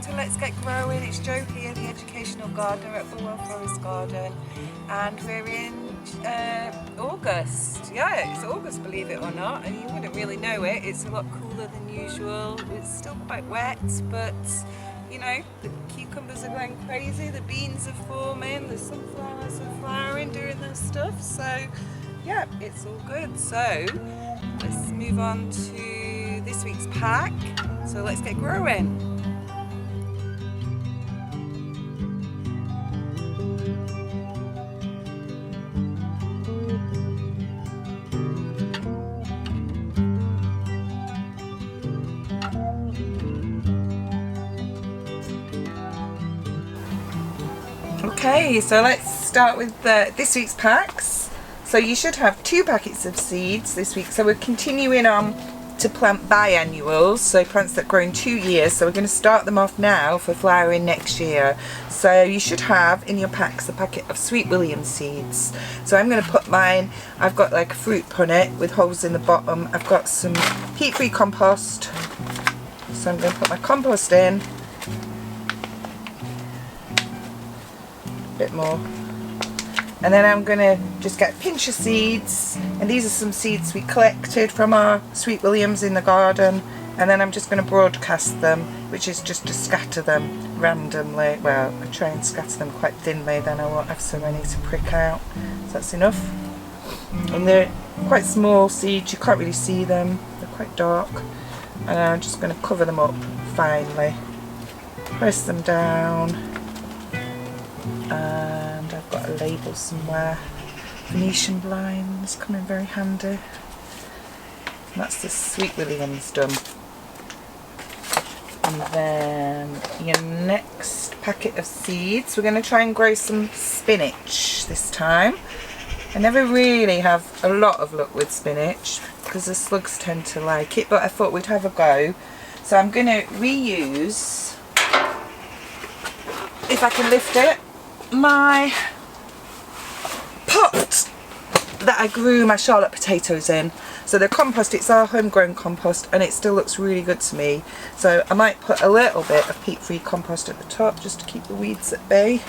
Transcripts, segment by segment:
to Let's Get Growing. It's Jo here, the educational gardener at Bulwell Forest Garden, and we're in August. Yeah, it's August, believe it or not, and you wouldn't really know it. It's a lot cooler than usual. It's still quite wet, but you know, the cucumbers are going crazy, the beans are forming, the sunflowers are flowering, doing their stuff, so yeah, it's all good. So let's move on to this week's pack. So let's get growing. Okay, so let's start with this week's packs. So you should have 2 packets of seeds this week. So we're continuing on to plant biannuals, so plants that grow in 2 years. So we're going to start them off now for flowering next year. So you should have in your packs a packet of Sweet William seeds. So I'm going to put mine, I've got like a fruit punnet with holes in the bottom. I've got some peat-free compost. So I'm going to put my compost in. Bit more, and then I'm gonna just get a pinch of seeds, and these are some seeds we collected from our Sweet Williams in the garden, and then I'm just going to broadcast them, which is just to scatter them randomly. Well, I try and scatter them quite thinly, then I won't have so many to prick out. So that's enough. And they're quite small seeds, you can't really see them, they're quite dark, and I'm just going to cover them up finely, press them down. And I've got a label somewhere. Venetian blinds come in very handy. And that's the Sweet Williams done. And then your next packet of seeds, we're going to try and grow some spinach this time. I never really have a lot of luck with spinach because the slugs tend to like it, but I thought we'd have a go. So I'm going to reuse, if I can lift it, my pot that I grew my Charlotte potatoes in. So the compost, it's our homegrown compost, and it still looks really good to me. So I might put a little bit of peat-free compost at the top just to keep the weeds at bay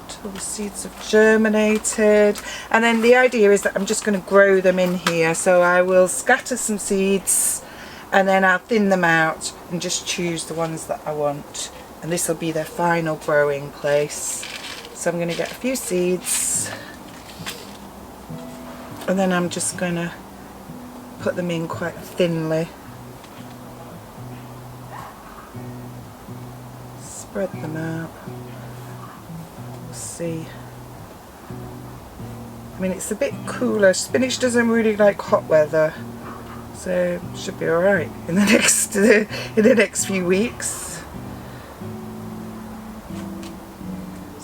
until the seeds have germinated. And then the idea is that I'm just going to grow them in here. So I will scatter some seeds and then I'll thin them out and just choose the ones that I want. And this will be their final growing place. So I'm going to get a few seeds, and then I'm just going to put them in quite thinly. Spread them out. See. I mean, it's a bit cooler. Spinach doesn't really like hot weather, so it should be alright in the next few weeks.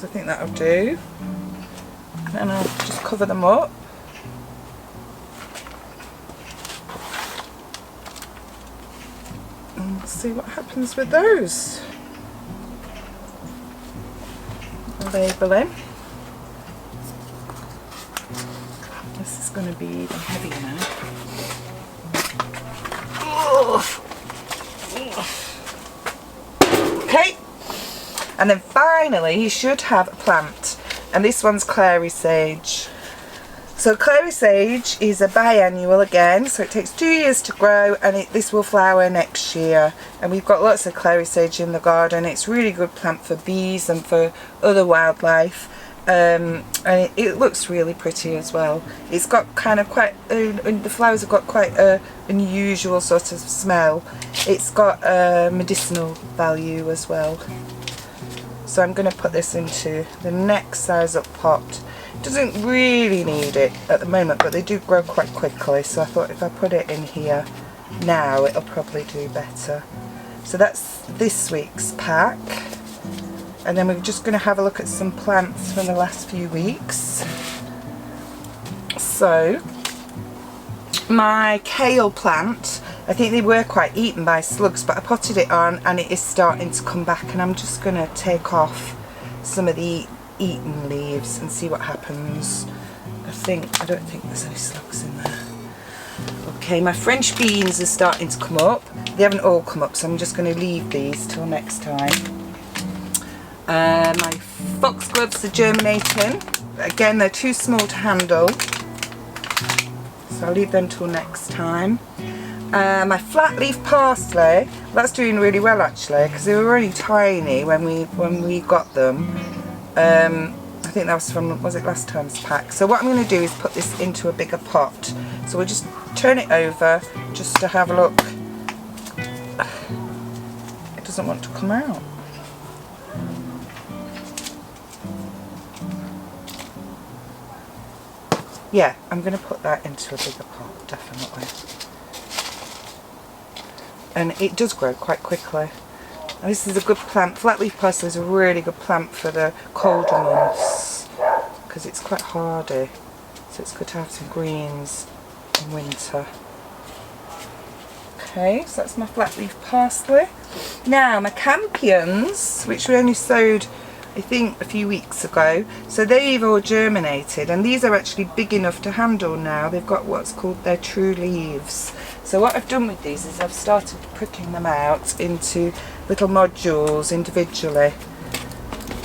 I think that'll do, and then I'll just cover them up. And we'll see what happens with those. Labeling. This is going to be even heavier now. Okay. And then finally you should have a plant, and this one's clary sage. So clary sage is a biannual again, so it takes 2 years to grow, and this will flower next year. And we've got lots of clary sage in the garden. It's a really good plant for bees and for other wildlife, and it looks really pretty as well. It's got kind of quite the flowers have got quite a unusual sort of smell. It's got a medicinal value as well. So I'm going to put this into the next size up pot. It doesn't really need it at the moment, but they do grow quite quickly, so I thought if I put it in here now it'll probably do better. So that's this week's pack, and then we're just going to have a look at some plants from the last few weeks. So my kale plant, I think they were quite eaten by slugs, but I potted it on and it is starting to come back, and I'm just going to take off some of the eaten leaves and see what happens. I don't think there's any slugs in there. Okay. Okay, my French beans are starting to come up. They haven't all come up, so I'm just going to leave these till next time. My foxgloves are germinating. Again, they're too small to handle, so I'll leave them till next time. My flat leaf parsley, that's doing really well actually, because they were really tiny when we got them. I think that was from, was it last time's pack? So what I'm going to do is put this into a bigger pot. So we'll just turn it over just to have a look. It doesn't want to come out. Yeah, I'm going to put that into a bigger pot, definitely. And it does grow quite quickly. And this is a good plant. Flatleaf parsley is a really good plant for the colder months because it's quite hardy. So it's good to have some greens in winter. Okay, so that's my flatleaf parsley. Now my campions, which we only sowed I think a few weeks ago, so they've all germinated, and these are actually big enough to handle now. They've got what's called their true leaves. So what I've done with these is I've started pricking them out into little modules individually.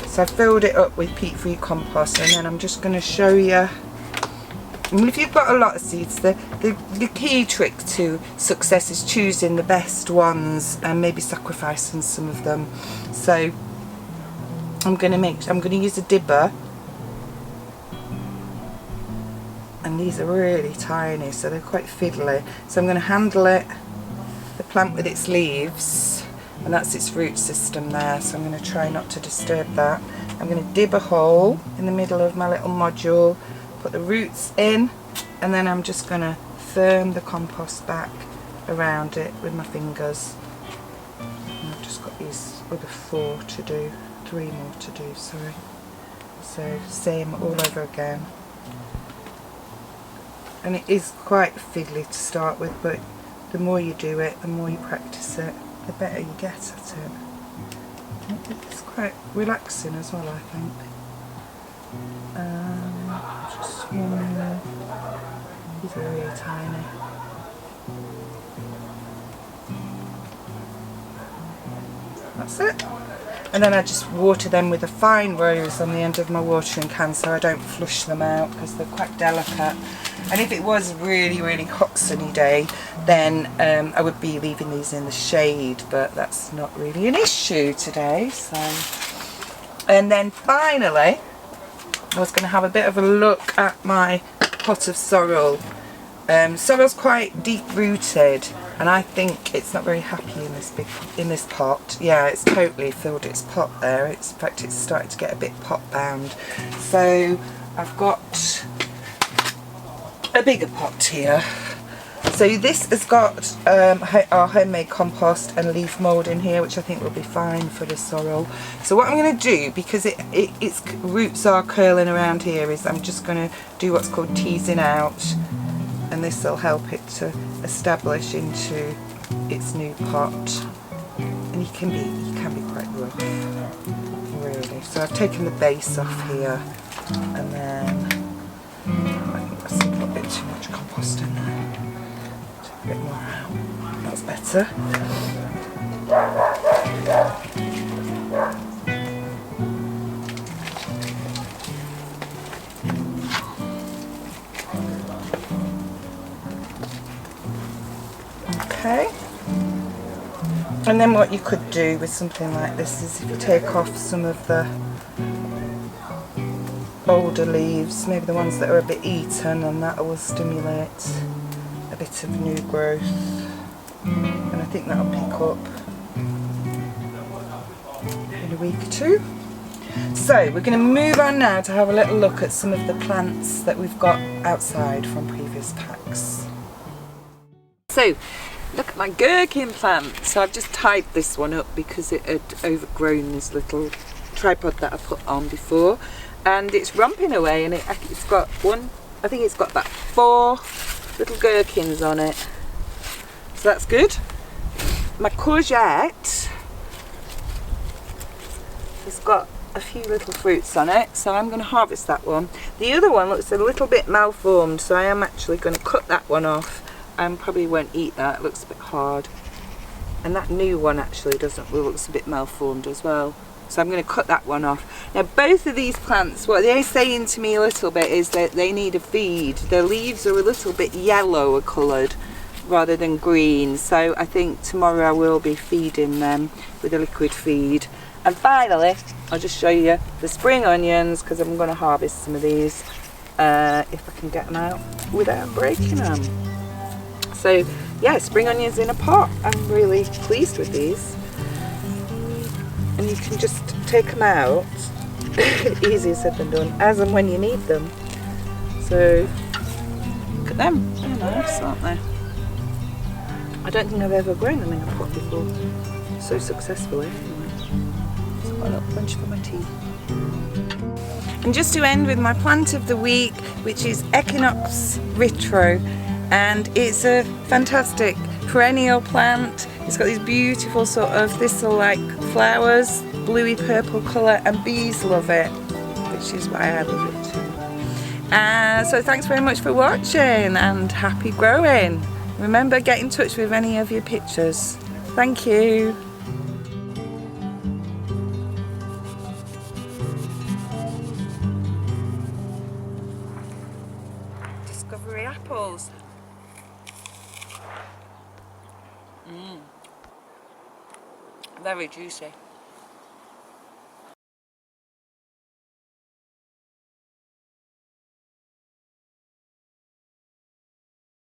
So I've filled it up with peat-free compost, and then I'm just going to show you. And if you've got a lot of seeds, the key trick to success is choosing the best ones and maybe sacrificing some of them. So I'm going to use a dibber, and these are really tiny, so they're quite fiddly. So I'm going to handle the plant with its leaves, and that's its root system there, so I'm going to try not to disturb that. I'm going to dib a hole in the middle of my little module, put the roots in, and then I'm just going to firm the compost back around it with my fingers. And I've just got these other 3 more to do, sorry. So same all over again. And it is quite fiddly to start with, but the more you do it, the more you practice it, the better you get at it. It's quite relaxing as well, I think. Just one more. These are really tiny. That's it. And then I just water them with a fine rose on the end of my watering can, so I don't flush them out because they're quite delicate. And if it was a really, really hot sunny day, then I would be leaving these in the shade, but that's not really an issue today. So, and then finally, I was going to have a bit of a look at my pot of sorrel. Sorrel's quite deep rooted, and I think it's not very happy in this pot. Yeah, it's totally filled its pot there. In fact, it's starting to get a bit pot bound. So I've got a bigger pot here. So this has got our homemade compost and leaf mould in here, which I think will be fine for the sorrel. So what I'm going to do, because its roots are curling around here, is I'm just going to do what's called teasing out, and this will help it to establish into its new pot. And it can be quite rough, really. So I've taken the base off here, and then I think that's a little bit too much compost in there. Take a bit more out. That's better. Okay. And then what you could do with something like this is if you take off some of the older leaves, maybe the ones that are a bit eaten, and that will stimulate a bit of new growth, and I think that'll pick up in a week or two. So we're going to move on now to have a little look at some of the plants that we've got outside from previous packs. So look at my gherkin plant. So I've just tied this one up because it had overgrown this little tripod that I put on before, and it's romping away, and it's got I think it's got about 4 little gherkins on it, so that's good. My courgette has got a few little fruits on it, so I'm going to harvest that one. The other one looks a little bit malformed, so I am actually going to cut that one off I probably won't eat that. It looks a bit hard. And that new one actually looks a bit malformed as well. So I'm going to cut that one off. Now both of these plants, what they're saying to me a little bit is that they need a feed. Their leaves are a little bit yellower coloured rather than green. So I think tomorrow I will be feeding them with a liquid feed. And finally, I'll just show you the spring onions, because I'm going to harvest some of these if I can get them out without breaking them. So yeah, spring onions in a pot. I'm really pleased with these. And you can just take them out, easier said than done, as and when you need them. So look at them, they're nice, aren't they? I don't think I've ever grown them in a pot before so successfully. Anyway, just got a little bunch for my tea. And just to end with my plant of the week, which is Equinox Retro, and it's a fantastic perennial plant. It's got these beautiful sort of thistle-like flowers, bluey purple colour, and bees love it, which is why I love it too. So thanks very much for watching, and happy growing. Remember, get in touch with any of your pictures. Thank you. Discovery apples. Very juicy.